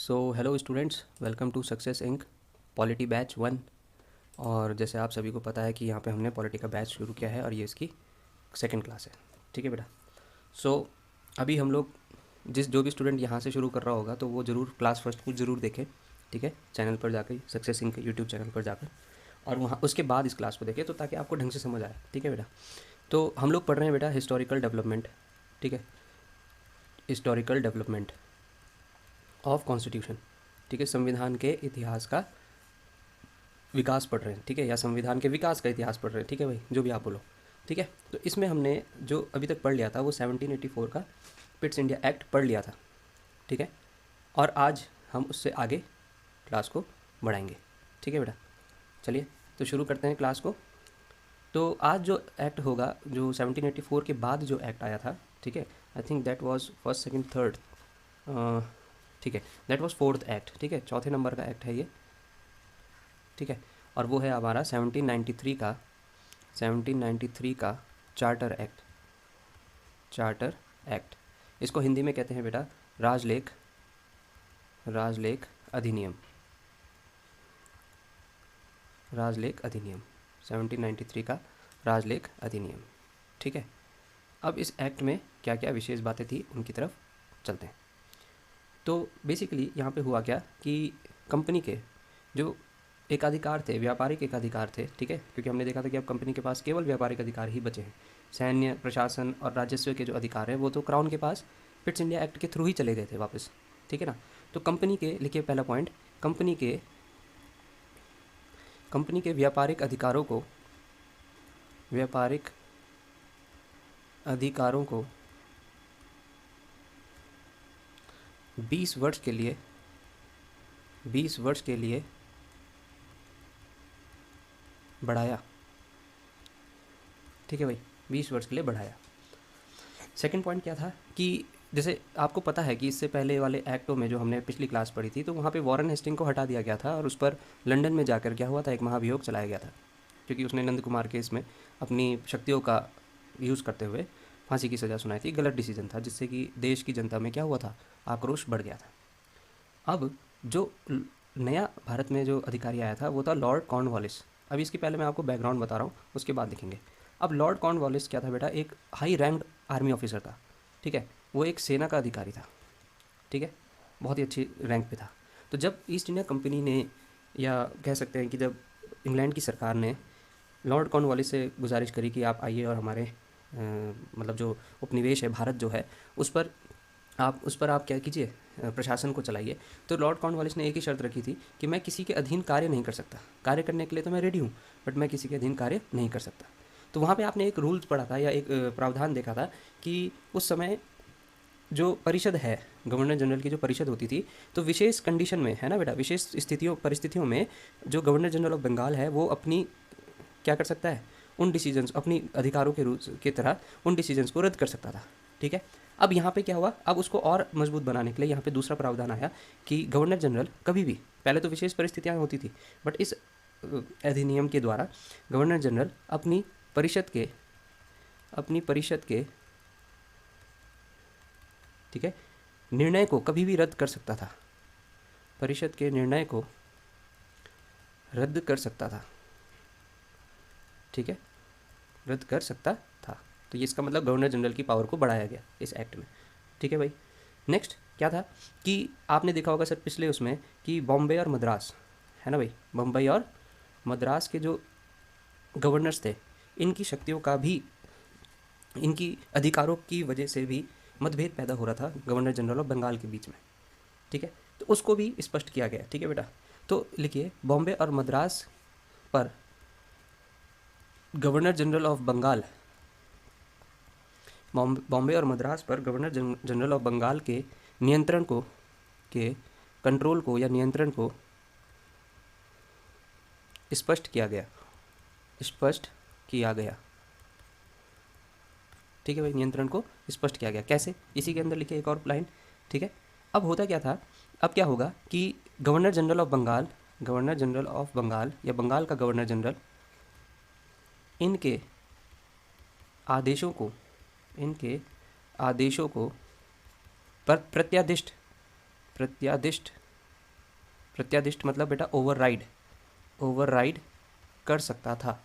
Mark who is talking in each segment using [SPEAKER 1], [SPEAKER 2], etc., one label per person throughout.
[SPEAKER 1] So hello students, welcome to success ink polity batch 1। और जैसे आप सभी को पता है कि यहाँ पे हमने पॉलिटी का बैच शुरू किया है और ये इसकी सेकंड क्लास है। ठीक है बेटा। सो अभी हम लोग जो भी स्टूडेंट यहाँ से शुरू कर रहा होगा तो वो ज़रूर क्लास फर्स्ट को ज़रूर देखें। ठीक है, चैनल पर जाकर सक्सेस इंक यूट्यूब चैनल पर जाकर, और वहाँ उसके बाद इस क्लास को देखें तो ताकि आपको ढंग से समझ आए। ठीक है बेटा। तो हम लोग पढ़ रहे हैं बेटा हिस्टोरिकल डेवलपमेंट। ठीक है, हिस्टोरिकल डेवलपमेंट ऑफ कॉन्स्टिट्यूशन। ठीक है, संविधान के इतिहास का विकास पढ़ रहे हैं। ठीक है, या संविधान के विकास का इतिहास पढ़ रहे हैं। ठीक है भाई, जो भी आप बोलो। ठीक है, तो इसमें हमने जो अभी तक पढ़ लिया था वो 1784 का पिट्स इंडिया एक्ट पढ़ लिया था। ठीक है, और आज हम उससे आगे क्लास को बढ़ाएंगे। ठीक है बेटा, चलिए तो शुरू करते हैं क्लास को। तो आज जो एक्ट होगा, जो 1784 के बाद जो एक्ट आया था, ठीक है, I think that was first second third, ठीक है, दैट वाज फोर्थ एक्ट। ठीक है, चौथे नंबर का एक्ट है ये। ठीक है, और वो है हमारा 1793 का चार्टर एक्ट। चार्टर एक्ट, इसको हिंदी में कहते हैं बेटा राजलेख राजलेख अधिनियम। राजलेख अधिनियम 1793 का राजलेख अधिनियम। ठीक है, अब इस एक्ट में क्या क्या विशेष बातें थी उनकी तरफ चलते हैं। तो बेसिकली यहाँ पे हुआ क्या कि कंपनी के जो एकाधिकार थे, व्यापारिक एकाधिकार थे। ठीक है, क्योंकि हमने देखा था कि अब कंपनी के पास केवल व्यापारिक अधिकार ही बचे हैं। सैन्य, प्रशासन और राजस्व के जो अधिकार हैं वो तो क्राउन के पास पिट्स इंडिया एक्ट के थ्रू ही चले गए थे वापस। ठीक है ना। तो कंपनी के, लिखिए पहला पॉइंट, कंपनी के व्यापारिक अधिकारों को 20 वर्ष के लिए बढ़ाया। ठीक है भाई, 20 वर्ष के लिए बढ़ाया। सेकंड पॉइंट क्या था कि जैसे आपको पता है कि इससे पहले वाले एक्टों में जो हमने पिछली क्लास पढ़ी थी तो वहाँ पे वॉरेन हेस्टिंग को हटा दिया गया था और उस पर लंदन में जाकर क्या हुआ था, एक महाभियोग चलाया गया था, क्योंकि उसने नंद कुमार केस में अपनी शक्तियों का यूज़ करते हुए फांसी की सज़ा सुनाई थी। गलत डिसीजन था जिससे कि देश की जनता में क्या हुआ था, आक्रोश बढ़ गया था। अब जो नया भारत में जो अधिकारी आया था वो था लॉर्ड कॉर्नवालिस। अभी इसके पहले मैं आपको बैकग्राउंड बता रहा हूँ, उसके बाद देखेंगे। अब लॉर्ड कॉर्नवालिस क्या था बेटा, एक हाई रैंक्ड आर्मी ऑफिसर था। ठीक है, वो एक सेना का अधिकारी था। ठीक है, बहुत ही अच्छी रैंक पे था। तो जब ईस्ट इंडिया कंपनी ने, या कह सकते हैं कि जब इंग्लैंड की सरकार ने लॉर्ड कॉर्नवालिस से गुजारिश करी कि आप आइए और हमारे मतलब जो उपनिवेश है भारत जो है उस पर आप क्या कीजिए, प्रशासन को चलाइए। तो लॉर्ड कॉर्नवालिस ने एक ही शर्त रखी थी कि मैं किसी के अधीन कार्य नहीं कर सकता। कार्य करने के लिए तो मैं रेडी हूँ, बट मैं किसी के अधीन कार्य नहीं कर सकता। तो वहाँ पे आपने एक रूल्स पढ़ा था या एक प्रावधान देखा था कि उस समय जो परिषद है, गवर्नर जनरल की जो परिषद होती थी, तो विशेष कंडीशन में, है ना बेटा, विशेष परिस्थितियों में जो गवर्नर जनरल ऑफ बंगाल है वो अपनी क्या कर सकता है, उन डिसीजंस, अपनी अधिकारों के रूल्स की तरह उन डिसीजंस को रद्द कर सकता था। ठीक है, अब यहाँ पे क्या हुआ, अब उसको और मजबूत बनाने के लिए यहाँ पे दूसरा प्रावधान आया कि गवर्नर जनरल कभी भी, पहले तो विशेष परिस्थितियाँ होती थी, बट इस अधिनियम के द्वारा गवर्नर जनरल अपनी परिषद के ठीक है, निर्णय को कभी भी रद्द कर सकता था। परिषद के निर्णय को रद्द कर सकता था। ठीक है, रद्द कर सकता था। तो ये इसका मतलब गवर्नर जनरल की पावर को बढ़ाया गया इस एक्ट में। ठीक है भाई। नेक्स्ट क्या था कि आपने देखा होगा सर पिछले उसमें कि बॉम्बे और मद्रास, है ना भाई, बम्बई और मद्रास के जो गवर्नर्स थे, इनकी शक्तियों का भी, इनकी अधिकारों की वजह से भी मतभेद पैदा हो रहा था गवर्नर जनरल ऑफ बंगाल के बीच में। ठीक है, तो उसको भी स्पष्ट किया गया। ठीक है बेटा, तो लिखिए बॉम्बे और मद्रास पर governor general of Bengal, Bombay और मद्रास पर गवर्नर जनरल ऑफ बंगाल के नियंत्रण को, के कंट्रोल को या नियंत्रण को स्पष्ट किया गया। ठीक है भाई, नियंत्रण को स्पष्ट किया गया। कैसे, इसी के अंदर लिखे एक और लाइन। ठीक है, अब होता क्या था, अब क्या होगा कि गवर्नर जनरल ऑफ बंगाल या बंगाल का गवर्नर जनरल इनके आदेशों को प्रत्यादिष्ट प्रत्यादिष्ट मतलब बेटा ओवरराइड कर सकता था।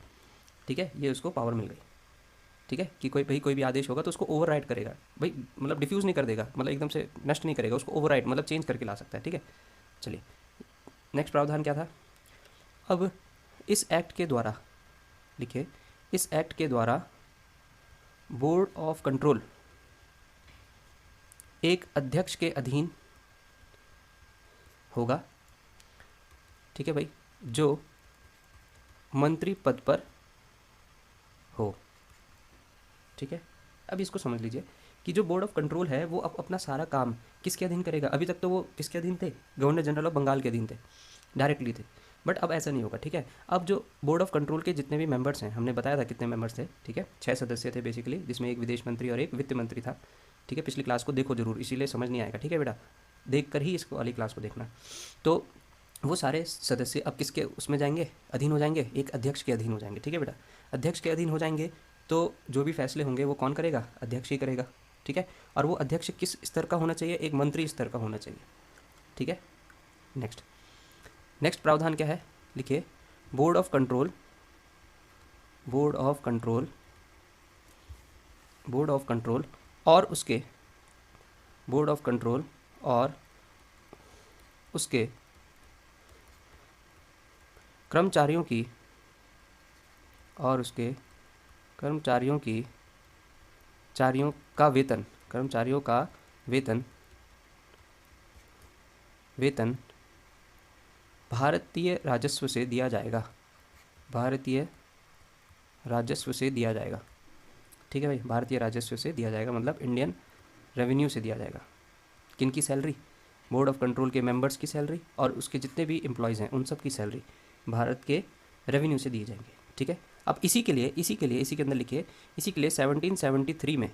[SPEAKER 1] ठीक है, ये उसको पावर मिल गई। ठीक है, कि कोई भी आदेश होगा तो उसको ओवरराइड करेगा भाई, मतलब डिफ्यूज़ नहीं कर देगा, मतलब एकदम से नष्ट नहीं करेगा, उसको ओवरराइड मतलब चेंज करके ला सकता है। ठीक है, चलिए नेक्स्ट प्रावधान क्या था। अब इस एक्ट के द्वारा, लिखिए, इस एक्ट के द्वारा बोर्ड ऑफ कंट्रोल एक अध्यक्ष के अधीन होगा। ठीक है भाई, जो मंत्री पद पर हो। ठीक है, अब इसको समझ लीजिए कि जो बोर्ड ऑफ कंट्रोल है वो अब अपना सारा काम किसके अधीन करेगा। अभी तक तो वो किसके अधीन थे, गवर्नर जनरल ऑफ बंगाल के अधीन थे, डायरेक्टली थे, बट अब ऐसा नहीं होगा। ठीक है, अब जो बोर्ड ऑफ कंट्रोल के जितने भी मेंबर्स हैं, हमने बताया था कितने मेंबर्स थे। ठीक है, 6 सदस्य थे बेसिकली, जिसमें एक विदेश मंत्री और एक वित्त मंत्री था। ठीक है, पिछली क्लास को देखो जरूर, इसीलिए समझ नहीं आएगा। ठीक है बेटा, देख कर ही इसको वाली क्लास को देखना। तो वो सारे सदस्य अब किसके उसमें जाएंगे, अधीन हो जाएंगे, एक अध्यक्ष के अधीन हो जाएंगे। ठीक है बेटा, अध्यक्ष के अधीन हो जाएंगे तो जो भी फैसले होंगे वो कौन करेगा, अध्यक्ष ही करेगा। ठीक है, और वो अध्यक्ष किस स्तर का होना चाहिए, एक मंत्री स्तर का होना चाहिए। ठीक है, नेक्स्ट प्रावधान क्या है, लिखिए, बोर्ड ऑफ कंट्रोल और उसके बोर्ड ऑफ कंट्रोल और उसके कर्मचारियों का वेतन भारतीय राजस्व से दिया जाएगा। ठीक है भाई, भारतीय राजस्व से दिया जाएगा मतलब इंडियन रेवेन्यू से दिया जाएगा। किनकी सैलरी, बोर्ड ऑफ कंट्रोल के मेंबर्स की सैलरी और उसके जितने भी एम्प्लॉयज़ हैं उन सब की सैलरी भारत के रेवेन्यू से दिए जाएंगे। ठीक है, अब इसी के अंदर लिखिए, इसी के लिए 1773 में,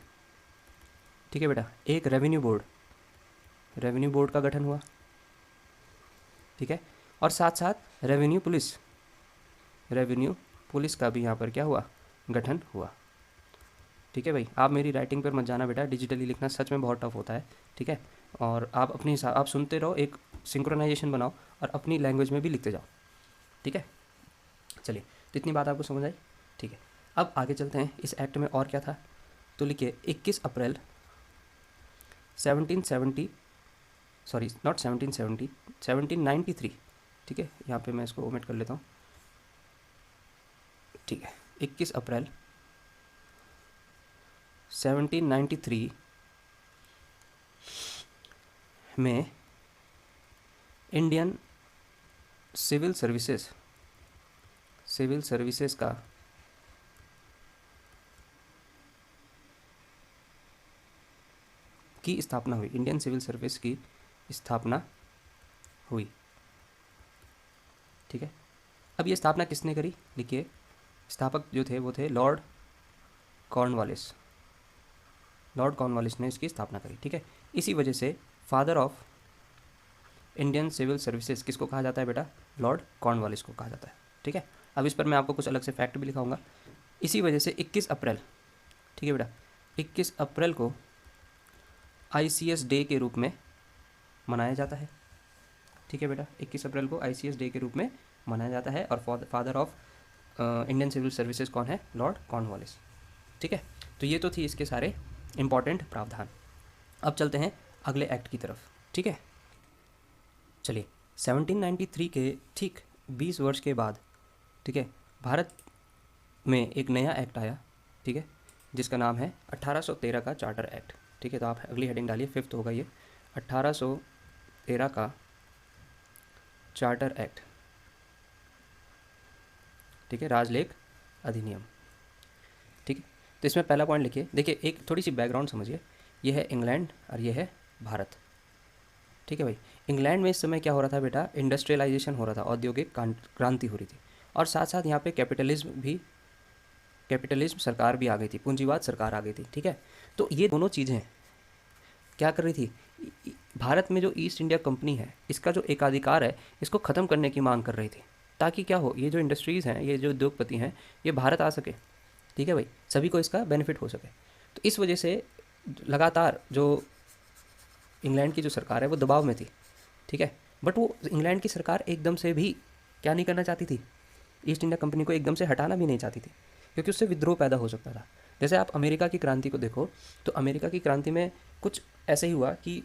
[SPEAKER 1] ठीक है बेटा, एक रेवेन्यू बोर्ड का गठन हुआ। ठीक है, और साथ साथ रेवेन्यू पुलिस का भी यहाँ पर क्या हुआ, गठन हुआ। ठीक है भाई, आप मेरी राइटिंग पर मत जाना बेटा, डिजिटली लिखना सच में बहुत टफ होता है। ठीक है, और आप अपने हिसाब, आप सुनते रहो, एक सिंक्रोनाइजेशन बनाओ और अपनी लैंग्वेज में भी लिखते जाओ। ठीक है, चलिए, तो इतनी बात आपको समझ आई। ठीक है, अब आगे चलते हैं, इस एक्ट में और क्या था। तो लिखिए 21 अप्रैल 1793। ठीक है, यहाँ पे मैं इसको ओमिट कर लेता हूँ। ठीक है, 21 अप्रैल 1793 में इंडियन सिविल सर्विसेज का की स्थापना हुई। इंडियन सिविल सर्विस की स्थापना हुई। ठीक है, अब ये स्थापना किसने करी, लिखिए, स्थापक जो थे वो थे लॉर्ड कॉर्नवालिस ने इसकी स्थापना करी। ठीक है, इसी वजह से father of Indian civil services किसको कहा जाता है बेटा, लॉर्ड कॉर्नवालिस को कहा जाता है। ठीक है, अब इस पर मैं आपको कुछ अलग से फैक्ट भी लिखाऊंगा। इसी वजह से 21 अप्रैल, ठीक है बेटा, 21 अप्रैल को ICS डे के रूप में मनाया जाता है। ठीक है बेटा, 21 अप्रैल को ICS डे के रूप में मनाया जाता है, और father of Indian civil services कौन है, लॉर्ड कॉर्नवालिस। ठीक है, तो ये तो थी इसके सारे इंपॉर्टेंट प्रावधान। अब चलते हैं अगले एक्ट की तरफ। ठीक है, चलिए, 1793 के ठीक 20 वर्ष के बाद, ठीक है, भारत में एक नया एक्ट आया। ठीक है, जिसका नाम है 1813 का चार्टर एक्ट। ठीक है, तो आप अगली हेडिंग डालिए, 5th होगा ये, 1813 का चार्टर एक्ट। ठीक है, राजलेख अधिनियम। ठीक है, तो इसमें पहला पॉइंट लिखिए, देखिए एक थोड़ी सी बैकग्राउंड समझिए, ये है इंग्लैंड और ये है भारत। ठीक है भाई, इंग्लैंड में इस समय क्या हो रहा था बेटा, इंडस्ट्रियलाइजेशन हो रहा था, औद्योगिक क्रांति हो रही थी, और साथ साथ यहाँ पे कैपिटलिज्म सरकार भी आ गई थी, पूंजीवाद सरकार आ गई थी। ठीक है, तो ये दोनों चीज़ें क्या कर रही थी, भारत में जो ईस्ट इंडिया कंपनी है इसका जो एकाधिकार है इसको ख़त्म करने की मांग कर रही थी, ताकि क्या हो, ये जो इंडस्ट्रीज़ हैं, ये जो उद्योगपति हैं, ये भारत आ सके। ठीक है भाई, सभी को इसका बेनिफिट हो सके। तो इस वजह से लगातार जो इंग्लैंड की जो सरकार है वो दबाव में थी। ठीक है, बट वो इंग्लैंड की सरकार एकदम से भी क्या नहीं करना चाहती थी, ईस्ट इंडिया कंपनी को एकदम से हटाना भी नहीं चाहती थी, क्योंकि उससे विद्रोह पैदा हो सकता था। जैसे आप अमेरिका की क्रांति को देखो, तो अमेरिका की क्रांति में कुछ ऐसे ही हुआ कि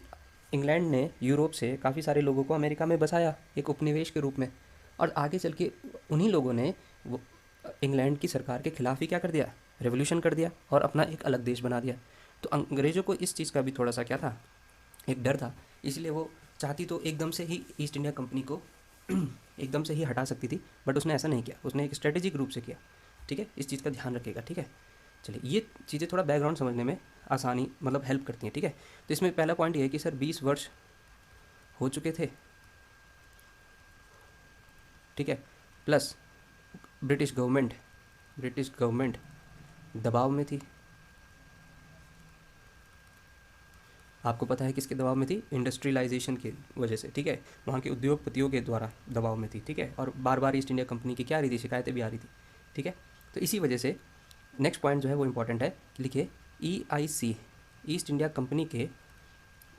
[SPEAKER 1] इंग्लैंड ने यूरोप से काफ़ी सारे लोगों को अमेरिका में बसाया एक उपनिवेश के रूप में, और आगे चल के उन्हीं लोगों ने वो इंग्लैंड की सरकार के खिलाफ ही क्या कर दिया, रेवोल्यूशन कर दिया और अपना एक अलग देश बना दिया। तो अंग्रेज़ों को इस चीज़ का भी थोड़ा सा क्या था, एक डर था, इसलिए वो चाहती तो एकदम से ही ईस्ट इंडिया कंपनी को एकदम से ही हटा सकती थी, बट उसने ऐसा नहीं किया, उसने एक स्ट्रेटेजिक रूप से किया। ठीक है, इस चीज़ का ध्यान रखिएगा। ठीक है, चलिए ये चीज़ें थोड़ा बैकग्राउंड समझने में आसानी मतलब हेल्प करती हैं। ठीक है, तो इसमें पहला पॉइंट ये है कि सर 20 वर्ष हो चुके थे। ठीक है, प्लस ब्रिटिश गवर्नमेंट दबाव में थी। आपको पता है किसके दबाव में थी, इंडस्ट्रियलाइजेशन की वजह से। ठीक है, वहाँ के उद्योगपतियों के द्वारा दबाव में थी। ठीक है, और बार बार ईस्ट इंडिया कंपनी की क्या आ रही थी, शिकायतें भी आ रही थी। ठीक है, तो इसी वजह से नेक्स्ट पॉइंट जो है वो इम्पॉर्टेंट है, लिखिए EIC, ईस्ट इंडिया कंपनी के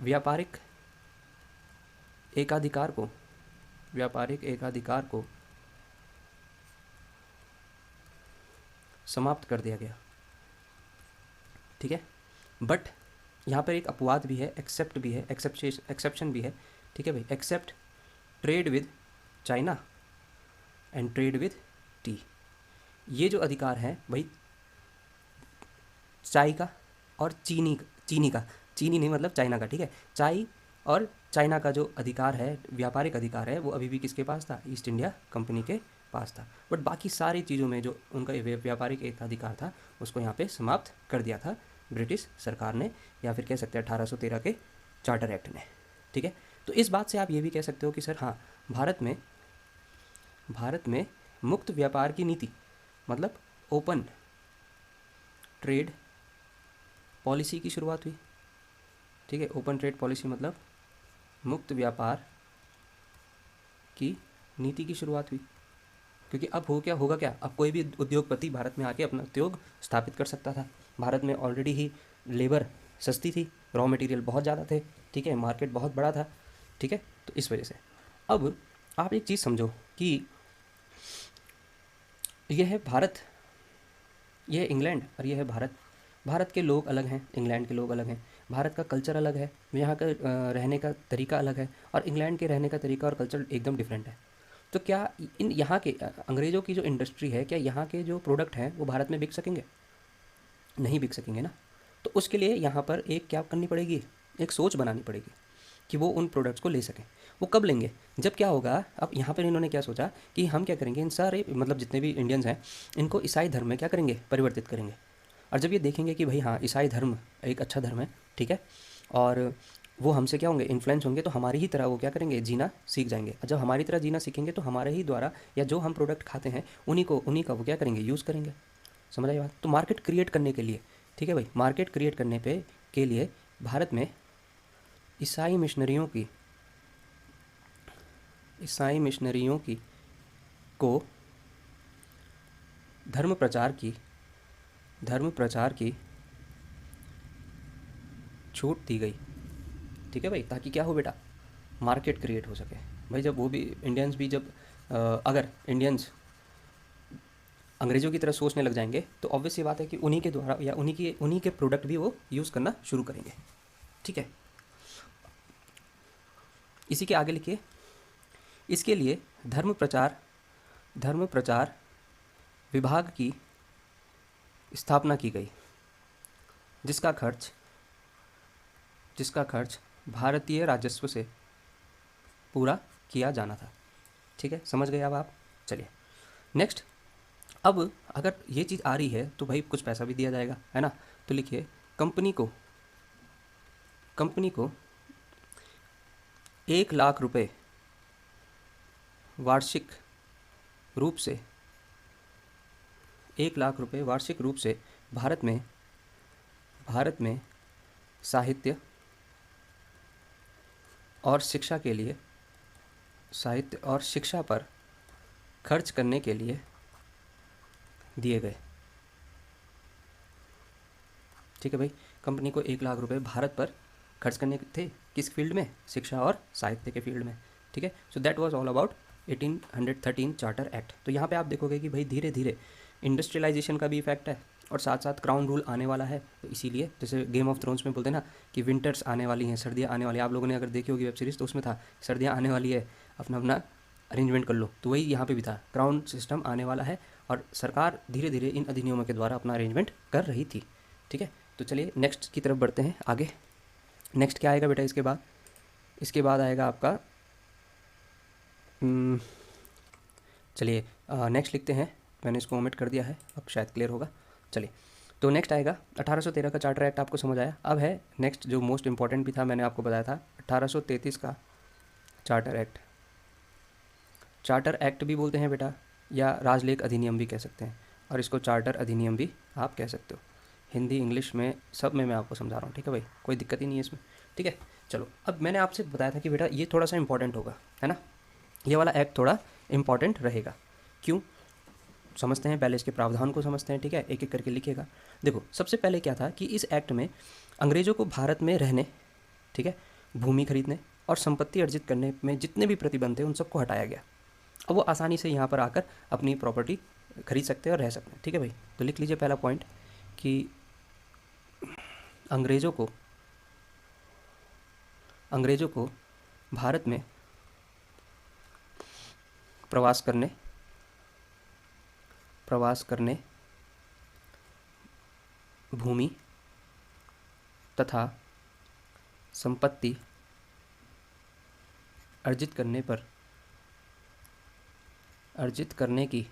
[SPEAKER 1] व्यापारिक एकाधिकार को समाप्त कर दिया गया। ठीक है, बट यहाँ पर एक अपवाद भी है, एक्सेप्ट भी है, एक्सेप्शन भी है। ठीक है भाई, except trade with China and trade with tea. ये जो अधिकार है भाई, चाय का और चीनी नहीं मतलब चाइना का। ठीक है, चाय और चाइना का जो अधिकार है, व्यापारिक अधिकार है, वो अभी भी किसके पास था, ईस्ट इंडिया कंपनी के पास था। बट बाकी सारी चीज़ों में जो उनका व्यापारिक एक अधिकार था, उसको यहाँ पे समाप्त कर दिया था ब्रिटिश सरकार ने, या फिर कह सकते हैं 1813 के चार्टर एक्ट ने। ठीक है, तो इस बात से आप ये भी कह सकते हो कि सर हाँ, भारत में मुक्त व्यापार की नीति मतलब ओपन ट्रेड पॉलिसी की शुरुआत हुई। ठीक है, ओपन ट्रेड पॉलिसी मतलब मुक्त व्यापार की नीति की शुरुआत हुई, क्योंकि अब होगा क्या, अब कोई भी उद्योगपति भारत में आके अपना उद्योग स्थापित कर सकता था। भारत में ऑलरेडी ही लेबर सस्ती थी, रॉ मटेरियल बहुत ज़्यादा थे। ठीक है, मार्केट बहुत बड़ा था। ठीक है, तो इस वजह से अब आप एक चीज़ समझो कि यह है भारत, यह है इंग्लैंड और यह है भारत। भारत के लोग अलग हैं, इंग्लैंड के लोग अलग हैं। भारत का कल्चर अलग है, यहाँ का रहने का तरीका अलग है, और इंग्लैंड के रहने का तरीका और कल्चर एकदम डिफरेंट है। तो क्या इन यहाँ के अंग्रेज़ों की जो इंडस्ट्री है, क्या यहाँ के जो प्रोडक्ट हैं वो भारत में बिक सकेंगे? नहीं बिक सकेंगे ना। तो उसके लिए यहाँ पर एक क्या करनी पड़ेगी, एक सोच बनानी पड़ेगी कि वो उन प्रोडक्ट्स को ले सकें। वो कब लेंगे, जब क्या होगा, अब यहाँ पर इन्होंने क्या सोचा कि हम क्या करेंगे, इन सारे मतलब जितने भी इंडियंस हैं इनको ईसाई धर्म में क्या करेंगे, परिवर्तित करेंगे। और जब ये देखेंगे कि भाई हाँ, ईसाई धर्म एक अच्छा धर्म है, ठीक है, और वो हमसे क्या होंगे, इन्फ्लुएंस होंगे, तो हमारी ही तरह वो क्या करेंगे, जीना सीख जाएंगे। और जब हमारी तरह जीना सीखेंगे तो हमारे ही द्वारा या जो हम प्रोडक्ट खाते हैं उन्हीं का वो क्या करेंगे, यूज़ करेंगे। समझ आई बात? तो मार्केट क्रिएट करने के लिए, ठीक है भाई, मार्केट क्रिएट करने पे के लिए भारत में ईसाई मिशनरियों की को धर्म प्रचार की छूट दी गई। ठीक है भाई, ताकि क्या हो बेटा, मार्केट क्रिएट हो सके। भाई जब वो भी इंडियंस भी जब अगर इंडियंस अंग्रेज़ों की तरह सोचने लग जाएंगे तो ऑब्वियस ये बात है कि उन्हीं के द्वारा या उन्हीं के प्रोडक्ट भी वो यूज़ करना शुरू करेंगे। ठीक है, इसी के आगे लिखिए, इसके लिए धर्म प्रचार विभाग की स्थापना की गई, जिसका खर्च भारतीय राजस्व से पूरा किया जाना था। ठीक है, समझ गए अब आप? चलिए नेक्स्ट, अब अगर ये चीज़ आ रही है तो भाई कुछ पैसा भी दिया जाएगा, है ना। तो लिखिए, कंपनी को 1,00,000 रुपये वार्षिक रूप से भारत में साहित्य और शिक्षा पर खर्च करने के लिए दिए गए। ठीक है भाई, कंपनी को 1,00,000 रुपये भारत पर खर्च करने थे, किस फील्ड में, शिक्षा और साहित्य के फील्ड में। ठीक है। So that was all about 1813 charter act. तो यहाँ पे आप देखोगे कि भाई धीरे धीरे इंडस्ट्रियलाइजेशन का भी इफेक्ट है और साथ साथ क्राउन रूल आने वाला है। तो इसीलिए जैसे गेम ऑफ थ्रोन्स में बोलते हैं ना कि विंटर्स आने वाली हैं, सर्दियाँ आने वाली हैं। आप लोगों ने अगर देखी होगी वेब सीरीज़ तो उसमें था सर्दियाँ आने वाली है, अपना अपना अरेंजमेंट कर लो। तो वही यहाँ पे भी था, क्राउन सिस्टम आने वाला है और सरकार धीरे धीरे इन अधिनियमों के द्वारा अपना अरेंजमेंट कर रही थी। ठीक है, तो चलिए नेक्स्ट की तरफ बढ़ते हैं आगे। नेक्स्ट क्या आएगा बेटा इसके बाद? इसके बाद आएगा आपका चलिए नेक्स्ट लिखते हैं, मैंने इसको ओमिट कर दिया है, अब शायद क्लियर होगा। चलिए, तो नेक्स्ट आएगा 1813 का चार्टर एक्ट, आपको समझ आया। अब है नेक्स्ट जो मोस्ट इंपॉर्टेंट भी था, मैंने आपको बताया था 1833 का चार्टर एक्ट। चार्टर एक्ट भी बोलते हैं बेटा, या राजलेख अधिनियम भी कह सकते हैं, और इसको चार्टर अधिनियम भी आप कह सकते हो। हिंदी इंग्लिश में सब में मैं आपको समझा रहा हूँ, ठीक है भाई, कोई दिक्कत ही नहीं है इसमें। ठीक है, चलो अब मैंने आपसे बताया था कि बेटा ये थोड़ा सा इंपॉर्टेंट होगा, है ना, ये वाला एक्ट थोड़ा इंपॉर्टेंट रहेगा। क्यों? समझते हैं, पहले इसके प्रावधान को समझते हैं। ठीक है, एक एक करके लिखिएगा। देखो, सबसे पहले क्या था कि इस एक्ट में अंग्रेज़ों को भारत में रहने, ठीक है, भूमि खरीदने और संपत्ति अर्जित करने में जितने भी प्रतिबंध थे उन सबको हटाया गया। अब वो आसानी से यहाँ पर आकर अपनी प्रॉपर्टी खरीद सकते हैं और रह सकते हैं। ठीक है भाई, तो लिख लीजिए पहला पॉइंट कि अंग्रेज़ों को भारत में प्रवास करने भूमि तथा संपत्ति अर्जित करने की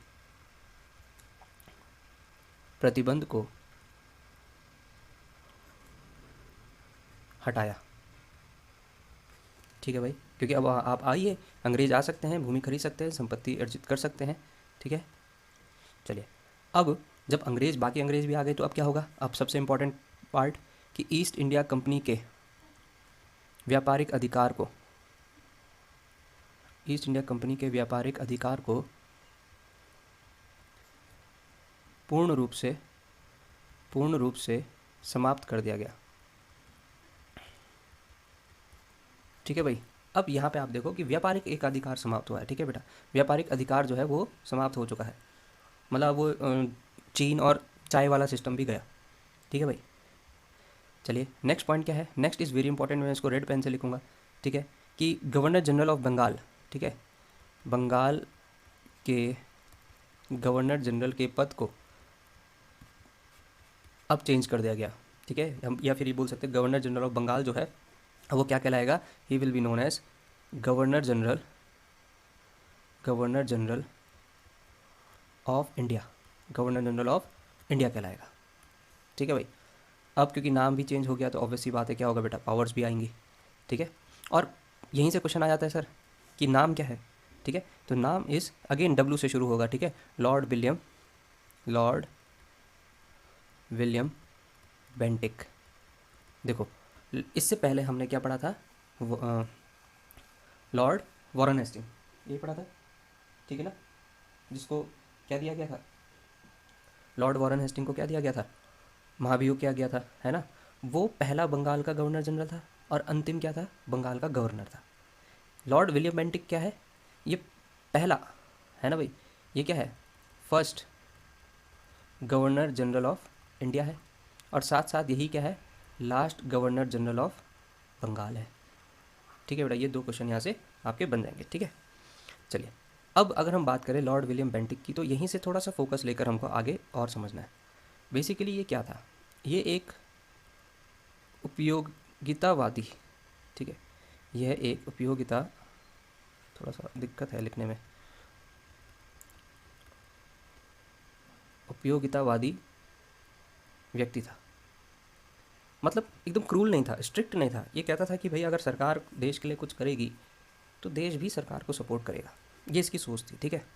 [SPEAKER 1] प्रतिबंध को हटाया। ठीक है भाई, क्योंकि अब आप आइए, अंग्रेज आ सकते हैं, भूमि खरीद सकते हैं, संपत्ति अर्जित कर सकते हैं। ठीक है, चलिए, अब जब बाकी अंग्रेज भी आ गए तो अब क्या होगा? अब सबसे इम्पोर्टेंट पार्ट कि ईस्ट इंडिया कंपनी के व्यापारिक अधिकार को पूर्ण रूप से समाप्त कर दिया गया। ठीक है भाई, अब यहाँ पे आप देखो कि व्यापारिक एक अधिकार समाप्त हुआ है। ठीक है बेटा, व्यापारिक अधिकार जो है वो समाप्त हो चुका है, मतलब वो चीन और चाय वाला सिस्टम भी गया। ठीक है भाई, चलिए नेक्स्ट पॉइंट क्या है? नेक्स्ट इज़ वेरी इंपॉर्टेंट, मैं इसको रेड पेन से लिखूंगा। ठीक है, कि गवर्नर जनरल ऑफ बंगाल, ठीक है, बंगाल के गवर्नर जनरल के पद को अब चेंज कर दिया गया। ठीक है, हम या फिर ये बोल सकते हैं गवर्नर जनरल ऑफ बंगाल जो है वो क्या कहलाएगा? He will be known as governor general of India, कहलाएगा। ठीक है भाई, अब क्योंकि नाम भी चेंज हो गया तो ऑब्वियस सी बात है क्या होगा बेटा? पावर्स भी आएंगी। ठीक है, और यहीं से क्वेश्चन आ जाता है सर कि नाम क्या है। ठीक है, तो नाम इज़ अगेन डब्ल्यू से शुरू होगा। ठीक है, लॉर्ड विलियम बेंटिक। देखो, इससे पहले हमने क्या पढ़ा था? लॉर्ड वॉरेन हेस्टिंग, ये पढ़ा था, ठीक है ना, जिसको क्या दिया गया था? लॉर्ड वॉरेन हेस्टिंग को क्या दिया गया था? महाभियोग किया गया था, है ना। वो पहला बंगाल का गवर्नर जनरल था और अंतिम क्या था? बंगाल का गवर्नर था। लॉर्ड विलियम बेंटिक क्या है? ये पहला है ना भाई, ये क्या है? First governor general of India है, और साथ साथ यही क्या है? Last governor general of Bengal है। ठीक है बेटा, ये 2 क्वेश्चन यहाँ से आपके बन जाएंगे। ठीक है, चलिए, अब अगर हम बात करें लॉर्ड विलियम बेंटिक की, तो यहीं से थोड़ा सा फोकस लेकर हमको आगे और समझना है। बेसिकली ये क्या था? ये एक उपयोगितावादी, ठीक है, यह एक थोड़ा सा दिक्कत है लिखने में, उपयोगितावादी व्यक्ति था। मतलब एकदम क्रूल नहीं था, स्ट्रिक्ट नहीं था। ये कहता था कि भाई अगर सरकार देश के लिए कुछ करेगी तो देश भी सरकार को सपोर्ट करेगा, ये इसकी सोच थी। ठीक है,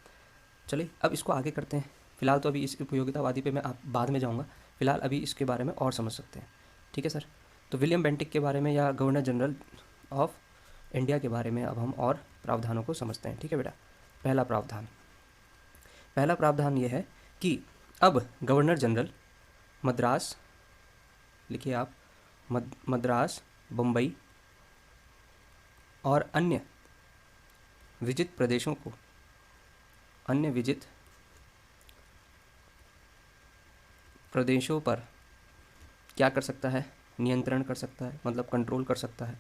[SPEAKER 1] चलिए अब इसको आगे करते हैं। फिलहाल तो अभी इस उपयोगितावादी पे मैं बाद में जाऊंगा, फिलहाल अभी इसके बारे में और समझ सकते हैं। ठीक है सर, तो विलियम बेंटिक के बारे में या गवर्नर जनरल ऑफ इंडिया के बारे में अब हम और प्रावधानों को समझते हैं। ठीक है बेटा, पहला प्रावधान ये है कि अब गवर्नर जनरल मद्रास, लिखिए आप, मद्रास, बम्बई और अन्य विजित प्रदेशों को अन्य विजित प्रदेशों पर क्या कर सकता है, नियंत्रण कर सकता है, मतलब कंट्रोल कर सकता है,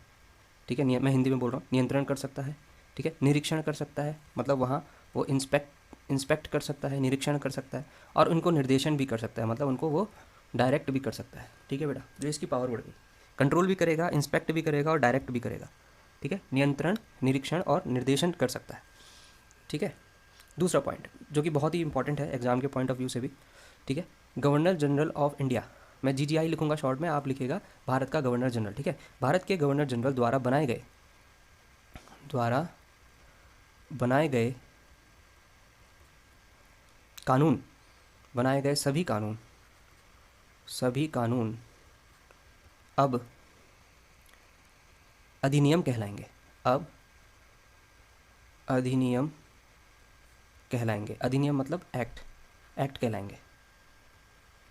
[SPEAKER 1] ठीक है। मैं हिंदी में बोल रहा हूँ, नियंत्रण कर सकता है, ठीक है। निरीक्षण कर सकता है, मतलब वहाँ वो इंस्पेक्ट कर सकता है, निरीक्षण कर सकता है, और उनको निर्देशन भी कर सकता है, मतलब उनको वो डायरेक्ट भी कर सकता है, ठीक है बेटा। जो इसकी पावर बढ़ गई, कंट्रोल भी करेगा, इंस्पेक्ट भी करेगा और डायरेक्ट भी करेगा, ठीक है। नियंत्रण, निरीक्षण और निर्देशन कर सकता है, ठीक है। दूसरा पॉइंट जो कि बहुत ही इंपॉर्टेंट है एग्जाम के पॉइंट ऑफ व्यू से भी, ठीक है। गवर्नर जनरल ऑफ इंडिया, मैं जीजीआई लिखूंगा शॉर्ट में, आप लिखिएगा भारत का गवर्नर जनरल, ठीक है। भारत के गवर्नर जनरल द्वारा बनाए गए कानून, बनाए गए सभी कानून अब अधिनियम कहलाएंगे, अब अधिनियम कहलाएंगे। अधिनियम मतलब एक्ट कहलाएंगे,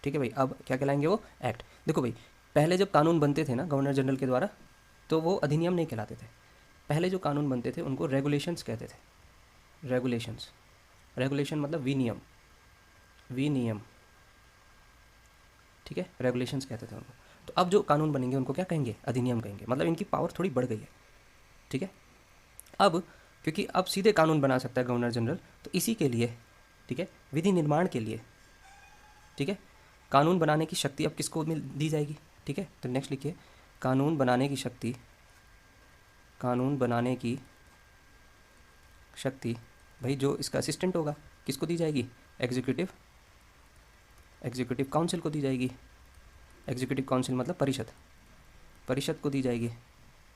[SPEAKER 1] ठीक है भाई। अब क्या कहलाएंगे वो, एक्ट। देखो भाई, पहले जब कानून बनते थे ना गवर्नर जनरल के द्वारा, तो वो अधिनियम नहीं कहलाते थे। पहले जो कानून बनते थे उनको रेगुलेशंस कहते थे। रेगुलेशन मतलब विनियम, ठीक है, रेगुलेशंस कहते थे उनको। तो अब जो कानून बनेंगे उनको क्या कहेंगे, अधिनियम कहेंगे, मतलब इनकी पावर थोड़ी बढ़ गई है, ठीक है। अब क्योंकि अब सीधे कानून बना सकता है गवर्नर जनरल, तो इसी के लिए, ठीक है, विधि निर्माण के लिए, ठीक है, कानून बनाने की शक्ति अब किसको दी जाएगी, ठीक है। तो नेक्स्ट लिखिए, कानून बनाने की शक्ति भाई जो इसका असिस्टेंट होगा किसको दी जाएगी, एग्जीक्यूटिव काउंसिल को दी जाएगी। एग्जीक्यूटिव काउंसिल मतलब परिषद को दी जाएगी,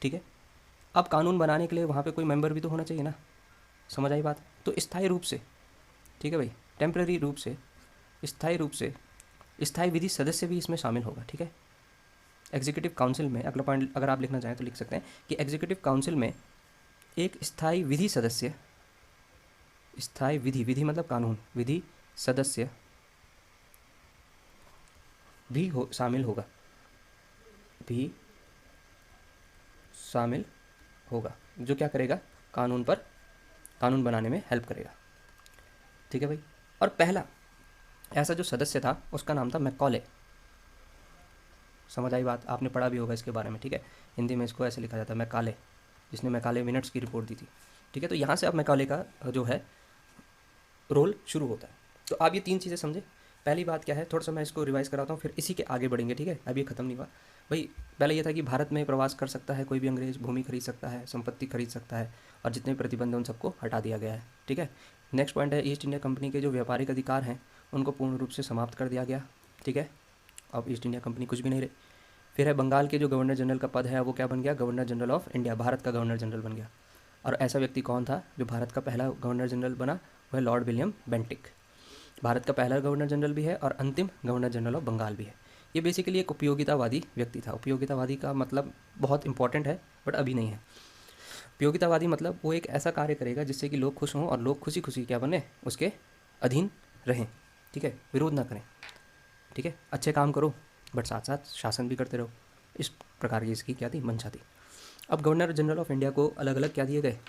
[SPEAKER 1] ठीक है। अब कानून बनाने के लिए वहाँ पे कोई मेंबर भी तो होना चाहिए ना, समझ आई बात। तो स्थायी रूप से, ठीक है भाई, टेम्पररी रूप से, स्थायी विधि सदस्य भी इसमें शामिल होगा, ठीक है। एग्जीक्यूटिव काउंसिल में अगला पॉइंट अगर आप लिखना चाहें तो लिख सकते हैं कि एग्जीक्यूटिव काउंसिल में एक स्थायी विधि सदस्य, स्थायी विधि मतलब कानून, विधि सदस्य भी शामिल होगा, जो क्या करेगा, कानून बनाने में हेल्प करेगा, ठीक है भाई। और पहला ऐसा जो सदस्य था उसका नाम था मैकॉले, समझ आई बात, आपने पढ़ा भी होगा इसके बारे में, ठीक है। हिंदी में इसको ऐसे लिखा जाता है मैकाले, जिसने मैकाले मिनट्स की रिपोर्ट दी थी, ठीक है। तो यहाँ से अब मैकाले का जो है रोल शुरू होता है। तो आप ये 3 चीज़ें समझे। पहली बात क्या है, थोड़ा सा मैं इसको रिवाइज कराता हूँ, फिर इसी के आगे बढ़ेंगे, ठीक है। अभी ये ख़त्म नहीं हुआ भाई। पहले ये था कि भारत में प्रवास कर सकता है कोई भी अंग्रेज, भूमि खरीद सकता है, संपत्ति खरीद सकता है, और जितने प्रतिबंध हैं उन सबको हटा दिया गया है, ठीक है। नेक्स्ट पॉइंट है, ईस्ट इंडिया कंपनी के जो व्यापारिक अधिकार हैं उनको पूर्ण रूप से समाप्त कर दिया गया, ठीक है। अब ईस्ट इंडिया कंपनी कुछ भी नहीं रही। फिर है बंगाल के जो गवर्नर जनरल का पद है वो क्या बन गया, governor general of India, Bharat का गवर्नर जनरल बन गया। और ऐसा व्यक्ति कौन था जो भारत का पहला गवर्नर जनरल बना, वह है लॉर्ड विलियम बेंटिक। भारत का पहला गवर्नर जनरल भी है और अंतिम गवर्नर जनरल ऑफ बंगाल भी है। ये बेसिकली एक उपयोगितावादी व्यक्ति था। उपयोगितावादी का मतलब बहुत इंपॉर्टेंट है बट अभी नहीं है। उपयोगितावादी मतलब वो एक ऐसा कार्य करेगा जिससे कि लोग खुश हों और लोग खुशी खुशी क्या बने, उसके अधीन रहें, ठीक है, विरोध ना करें, ठीक है। अच्छे काम करो बट साथ साथ शासन भी करते रहो, इस प्रकार की इसकी क्या थी, मंशा थी। अब गवर्नर जनरल ऑफ इंडिया को अलग अलग क्या दिए गए,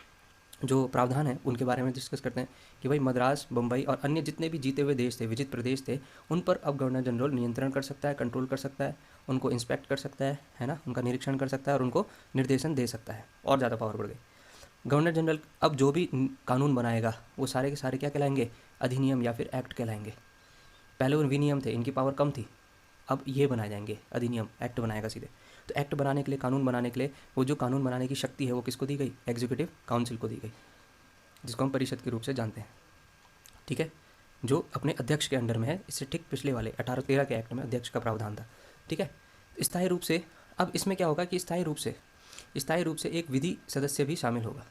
[SPEAKER 1] जो प्रावधान है उनके बारे में डिस्कस करते हैं कि भाई मद्रास, बम्बई और अन्य जितने भी जीते हुए देश थे, विजित प्रदेश थे, उन पर अब गवर्नर जनरल नियंत्रण कर सकता है, कंट्रोल कर सकता है, उनको इंस्पेक्ट कर सकता है ना, उनका निरीक्षण कर सकता है और उनको निर्देशन दे सकता है। और ज़्यादा पावर बढ़ गई। गवर्नर जनरल अब जो भी कानून बनाएगा वो सारे के सारे क्या कहलाएंगे, अधिनियम या फिर एक्ट कहलाएंगे। पहले वो विनियम थे, इनकी पावर कम थी, अब ये बनाए जाएंगे अधिनियम, एक्ट बनाएगा सीधे। तो एक्ट बनाने के लिए, कानून बनाने के लिए, वो जो कानून बनाने की शक्ति है वो किसको दी गई, एग्जीक्यूटिव काउंसिल को दी गई, जिसको हम परिषद के रूप से जानते हैं, ठीक है, जो अपने अध्यक्ष के अंडर में है। इससे ठीक पिछले वाले 1813 के एक्ट में अध्यक्ष का प्रावधान था, ठीक है। स्थायी रूप से अब इसमें क्या होगा कि स्थायी रूप से एक विधि सदस्य भी शामिल होगा।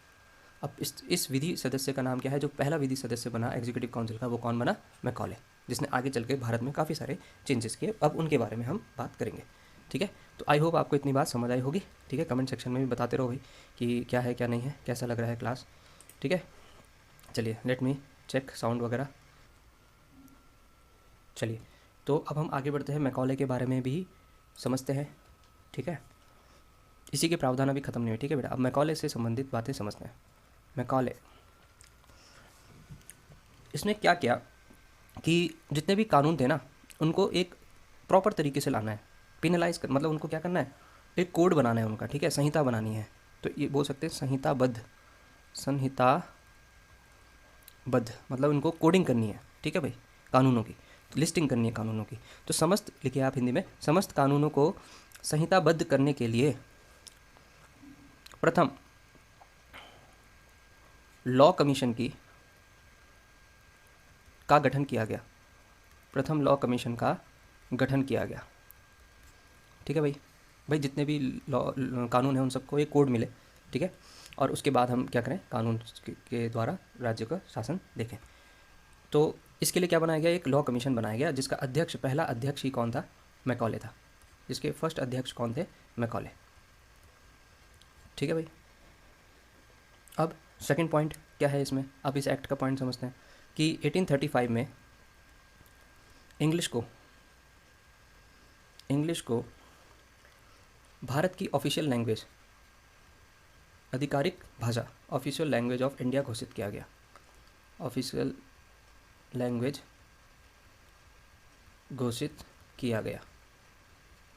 [SPEAKER 1] अब इस विधि सदस्य का नाम क्या है, जो पहला विधि सदस्य बना एग्जीक्यूटिव काउंसिल का, वो कौन बना, मैकॉले, जिसने आगे चल के भारत में काफ़ी सारे चेंजेस किए। अब उनके बारे में हम बात करेंगे, ठीक है। तो आई होप आपको इतनी बात समझ आई होगी, ठीक है। कमेंट सेक्शन में भी बताते रहो भाई कि क्या है क्या नहीं है, कैसा लग रहा है क्लास, ठीक है। चलिए लेट मी चेक साउंड वगैरह। चलिए तो अब हम आगे बढ़ते हैं, मैकॉले के बारे में भी समझते हैं, ठीक है। इसी के प्रावधान अभी खत्म नहीं हुए, ठीक है बेटा। अब मैकॉले से संबंधित बातें समझते हैं। मैकॉले इसने क्या किया कि जितने भी कानून थे ना, उनको एक प्रॉपर तरीके से लाना है, पिनलाइज कर, मतलब उनको क्या करना है, एक कोड बनाना है उनका, ठीक है, संहिता बनानी है। तो ये बोल सकते हैं संहिताबद्ध, संहिताबद्ध, मतलब उनको कोडिंग करनी है, ठीक है भाई, कानूनों की लिस्टिंग करनी है कानूनों की। तो समस्त लिखिए आप हिंदी में, समस्त कानूनों को संहिताबद्ध करने के लिए प्रथम लॉ कमीशन की का गठन किया गया, प्रथम लॉ कमीशन का गठन किया गया, ठीक है भाई। भाई जितने भी लॉ कानून हैं उन सबको एक कोड मिले, ठीक है, और उसके बाद हम क्या करें, कानून के द्वारा राज्य का शासन देखें। तो इसके लिए क्या बनाया गया, एक लॉ कमीशन बनाया गया, जिसका अध्यक्ष, पहला अध्यक्ष ही कौन था, मैकॉले था, जिसके फर्स्ट अध्यक्ष कौन थे, मैकॉले, ठीक है भाई। अब सेकंड पॉइंट क्या है इसमें, अब इस एक्ट का पॉइंट समझते हैं कि 1835 में इंग्लिश को भारत की ऑफिशियल लैंग्वेज, आधिकारिक भाषा, ऑफिशियल लैंग्वेज ऑफ इंडिया घोषित किया गया। ऑफिशियल लैंग्वेज घोषित किया गया।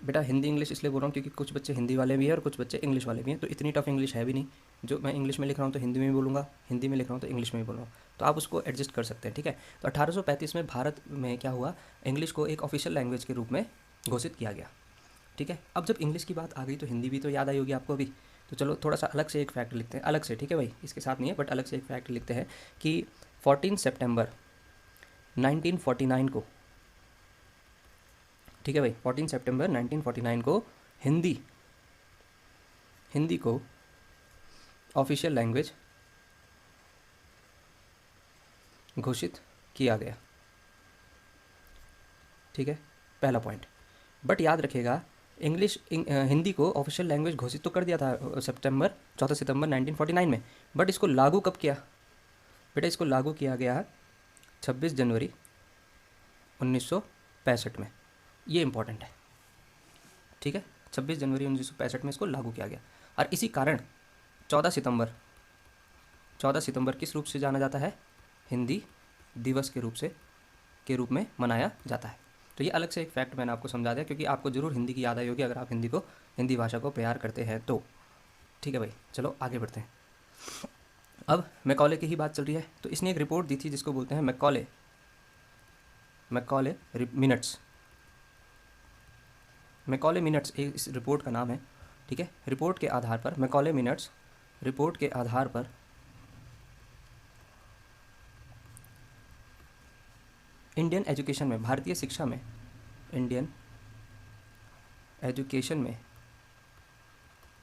[SPEAKER 1] बेटा हिंदी इंग्लिश इसलिए बोल रहा हूँ क्योंकि कुछ बच्चे हिंदी वाले भी हैं और कुछ बच्चे इंग्लिश वाले भी हैं, तो इतनी टफ इंग्लिश है भी नहीं, जो मैं इंग्लिश में लिख रहा हूँ तो हिंदी में भी बोलूँगा, हिंदी में लिख रहा हूँ तो इंग्लिश में भी बोलूँगा, तो आप उसको एडजस्ट कर सकते हैं, ठीक है। तो 1835 में भारत में क्या हुआ, इंग्लिश को एक ऑफिशियल लैंग्वेज के रूप में घोषित किया गया, ठीक है। अब जब इंग्लिश की बात आ गई तो हिंदी भी तो याद आई होगी आपको अभी, तो चलो थोड़ा सा अलग से एक फैक्ट लिखते हैं, अलग से, ठीक है भाई, इसके साथ नहीं है बट अलग से एक फैक्ट लिखते हैं कि 14 सितंबर 1949 को, ठीक है भाई, 14 सितंबर 1949 को हिंदी को ऑफिशियल लैंग्वेज घोषित किया गया, ठीक है, पहला पॉइंट। बट याद रखिएगा हिंदी को ऑफिशियल लैंग्वेज घोषित तो कर दिया था 14 सितंबर 1949 में, बट इसको लागू कब किया बेटा, इसको लागू किया गया 26 जनवरी 1965 में, ये इंपॉर्टेंट है, ठीक है, 26 जनवरी 1965 में इसको लागू किया गया। और इसी कारण 14 सितंबर किस रूप से जाना जाता है, हिंदी दिवस के रूप में मनाया जाता है। तो ये अलग से एक फैक्ट मैंने आपको समझा दिया, क्योंकि आपको ज़रूर हिंदी की याद आई होगी अगर आप हिंदी भाषा को प्यार करते हैं तो, ठीक है भाई। चलो आगे बढ़ते हैं। अब मैकॉले की ही बात चल रही है, तो इसने एक रिपोर्ट दी थी जिसको बोलते हैं मैकॉले मिनट्स, मैकॉले मिनट्स इस रिपोर्ट का नाम है, ठीक है। रिपोर्ट के आधार पर मैकॉले मिनट्स, रिपोर्ट के आधार पर इंडियन एजुकेशन में, भारतीय शिक्षा में, इंडियन एजुकेशन में,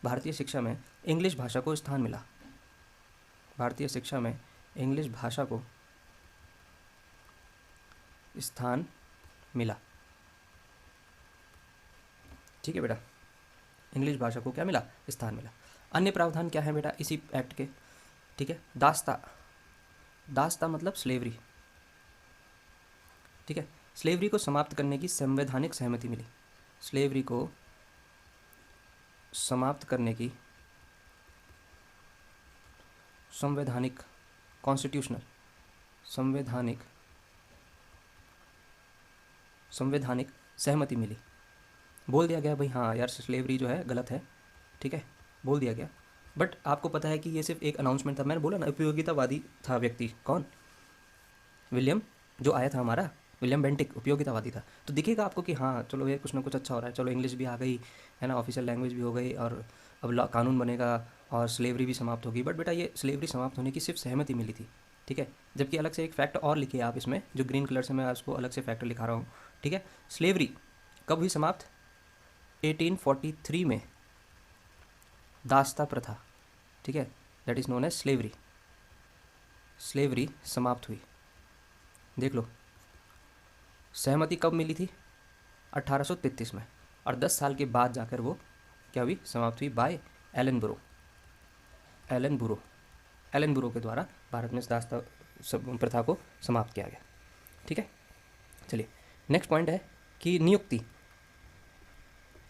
[SPEAKER 1] भारतीय शिक्षा में इंग्लिश भाषा को स्थान मिला, भारतीय शिक्षा में इंग्लिश भाषा को स्थान मिला, ठीक है बेटा, इंग्लिश भाषा को क्या मिला, स्थान मिला। अन्य प्रावधान क्या है बेटा इसी एक्ट के, ठीक है, दास्ता मतलब स्लेवरी, ठीक है, स्लेवरी को समाप्त करने की संवैधानिक सहमति मिली, स्लेवरी को समाप्त करने की संवैधानिक, कॉन्स्टिट्यूशनल, संवैधानिक सहमति मिली, बोल दिया गया भाई हाँ यार स्लेवरी जो है गलत है, ठीक है, बोल दिया गया। बट आपको पता है कि ये सिर्फ एक अनाउंसमेंट था, मैंने बोला ना उपयोगितावादी था व्यक्ति, कौन, विलियम जो आया था हमारा, विलियम बेंटिक उपयोगितावादी था। तो दिखेगा आपको कि हाँ चलो ये कुछ ना कुछ अच्छा हो रहा है, चलो इंग्लिश भी आ गई है ना, ऑफिशियल लैंग्वेज भी हो गई और अब कानून बनेगा और स्लेवरी भी समाप्त होगी। बट बेटा ये स्लेवरी समाप्त होने की सिर्फ सहमति मिली थी, ठीक है। जबकि अलग से एक फैक्ट और लिखिए आप इसमें, जो ग्रीन कलर से मैं उसको अलग से फैक्ट लिखा रहा हूँ, ठीक है। स्लेवरी कब हुई समाप्त, 1843 में दास्ता प्रथा, ठीक है, that is known as slavery समाप्त हुई। देख लो सहमति कब मिली थी, 1833 में, और 10 साल के बाद जाकर वो क्या हुई, समाप्त हुई बाय एलन बुरो के द्वारा भारत में दास्ता प्रथा को समाप्त किया गया, ठीक है। चलिए नेक्स्ट पॉइंट है कि नियुक्ति।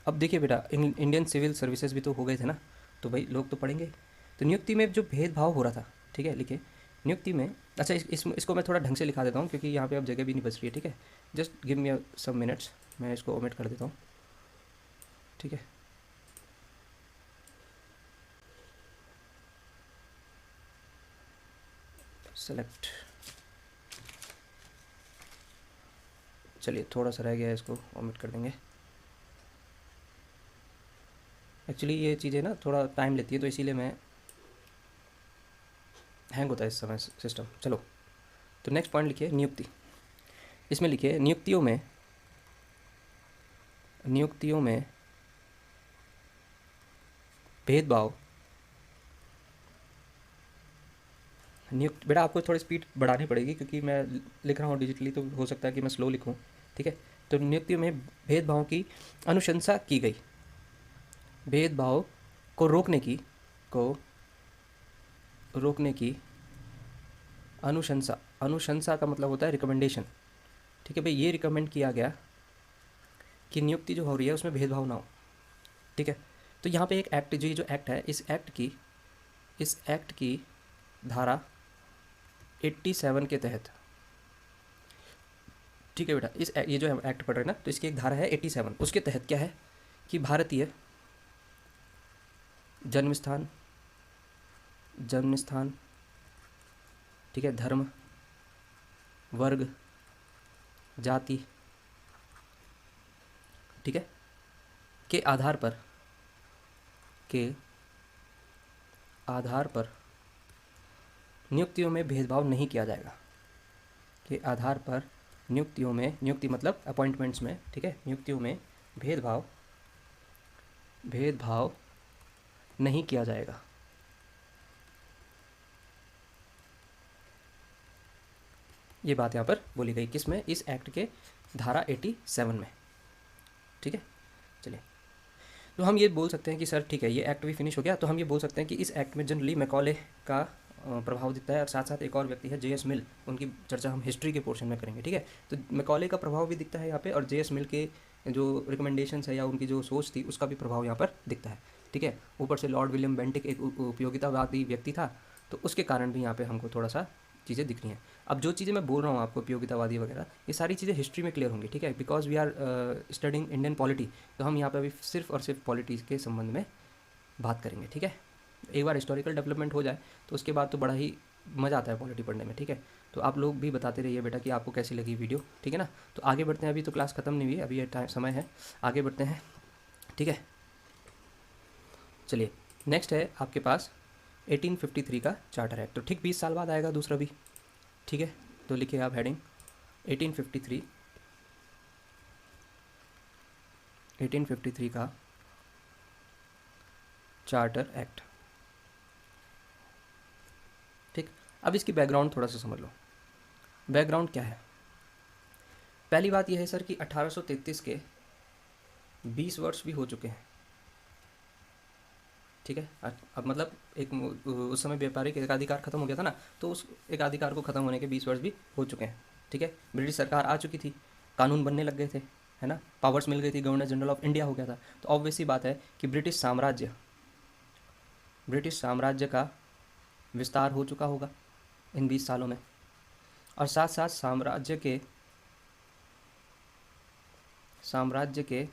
[SPEAKER 1] अब देखिए बेटा इंडियन सिविल सर्विसेज भी तो हो गए थे ना, तो भाई लोग तो पढ़ेंगे। तो नियुक्ति में जो भेदभाव हो रहा था, ठीक है, लिखिए नियुक्ति में अच्छा, इसको मैं थोड़ा ढंग से लिखा देता हूँ क्योंकि यहाँ पे अब जगह भी नहीं बच रही है, ठीक है। Just give me some minutes, मैं इसको ओमिट कर देता हूँ, ठीक है। सेलेक्ट, चलिए थोड़ा सा रह गया है, इसको ओमिट कर देंगे। एक्चुअली ये चीज़ें ना थोड़ा टाइम लेती है, तो इसीलिए मैं हैंग होता है इस समय सिस्टम। चलो, तो नेक्स्ट पॉइंट लिखिए नियुक्ति। इसमें लिखिए नियुक्तियों में भेदभाव। बेटा आपको थोड़ी स्पीड बढ़ानी पड़ेगी क्योंकि मैं लिख रहा हूँ डिजिटली, तो हो सकता है कि मैं स्लो लिखूँ, ठीक है। तो नियुक्तियों में भेदभाव की अनुशंसा की गई। भेदभाव को रोकने की अनुशंसा का मतलब होता है रिकमेंडेशन, ठीक है भाई। ये रिकमेंड किया गया कि नियुक्ति जो हो रही है उसमें भेदभाव ना हो, ठीक है। तो यहाँ पे एक एक्ट, जो एक्ट है, इस एक्ट की धारा 87 के तहत, ठीक है बेटा, ये जो हम एक्ट पढ़ रहे हैं ना, तो इसकी एक धारा है 87, उसके तहत क्या है कि भारतीय जन्म स्थान, ठीक है, धर्म, वर्ग, जाति, ठीक है, के आधार पर नियुक्तियों में भेदभाव नहीं किया जाएगा। के आधार पर नियुक्ति मतलब अपॉइंटमेंट्स में, ठीक है, नियुक्तियों में भेदभाव नहीं किया जाएगा। ये बात यहाँ पर बोली गई, किसमें? इस एक्ट के धारा 87 में, ठीक है। चलिए, तो हम ये बोल सकते हैं कि सर ठीक है, ये एक्ट भी फिनिश हो गया, तो हम ये बोल सकते हैं कि इस एक्ट में जनरली मैकॉले का प्रभाव दिखता है, और साथ साथ एक और व्यक्ति है जे.एस. मिल, उनकी चर्चा हम हिस्ट्री के पोर्शन में करेंगे, ठीक है। तो मैकॉले का प्रभाव भी दिखता है यहाँ पे, और जे.एस. मिल के जो रिकमेंडेशंस है या उनकी जो सोच थी उसका भी प्रभाव यहाँ पर दिखता है, ठीक है। ऊपर से लॉर्ड विलियम बेंटिक एक उपयोगितावादी व्यक्ति था, तो उसके कारण भी यहाँ पे हमको थोड़ा सा चीज़ें दिख रही हैं। अब जो चीज़ें मैं बोल रहा हूँ आपको, उपयोगितावादी वगैरह, ये सारी चीज़ें हिस्ट्री में क्लियर होंगी, ठीक है, because we are studying Indian polity. तो हम यहाँ पे अभी सिर्फ और सिर्फ पॉलिटिक्स के संबंध में बात करेंगे, ठीक है। एक बार हिस्टोरिकल डेवलपमेंट हो जाए तो उसके बाद तो बड़ा ही मज़ा आता है पॉलिटी पढ़ने में, ठीक है। तो आप लोग भी बताते रहिए बेटा कि आपको कैसी लगी वीडियो, ठीक है ना। तो आगे बढ़ते हैं, अभी तो क्लास ख़त्म नहीं हुई है, अभी ये समय है, आगे बढ़ते हैं, ठीक है। चलिए, नेक्स्ट है आपके पास 1853 का चार्टर एक्ट। तो ठीक 20 साल बाद आएगा दूसरा भी, ठीक है। तो लिखिए आप हेडिंग 1853 का चार्टर एक्ट, ठीक। अब इसकी बैकग्राउंड थोड़ा सा समझ लो। बैकग्राउंड क्या है? पहली बात यह है सर कि 1833 के 20 वर्ष भी हो चुके हैं, ठीक है। अब मतलब एक उस समय व्यापारिक एकाधिकार खत्म हो गया था ना, तो उस एकाधिकार को खत्म होने के 20 वर्ष भी हो चुके हैं, ठीक है। ब्रिटिश सरकार आ चुकी थी, कानून बनने लग गए थे, है ना, पावर्स मिल गई थी, गवर्नर जनरल ऑफ इंडिया हो गया था। तो ऑब्वियसली बात है कि ब्रिटिश साम्राज्य का विस्तार हो चुका होगा इन 20 सालों में, और साथ साथ साम्राज्य के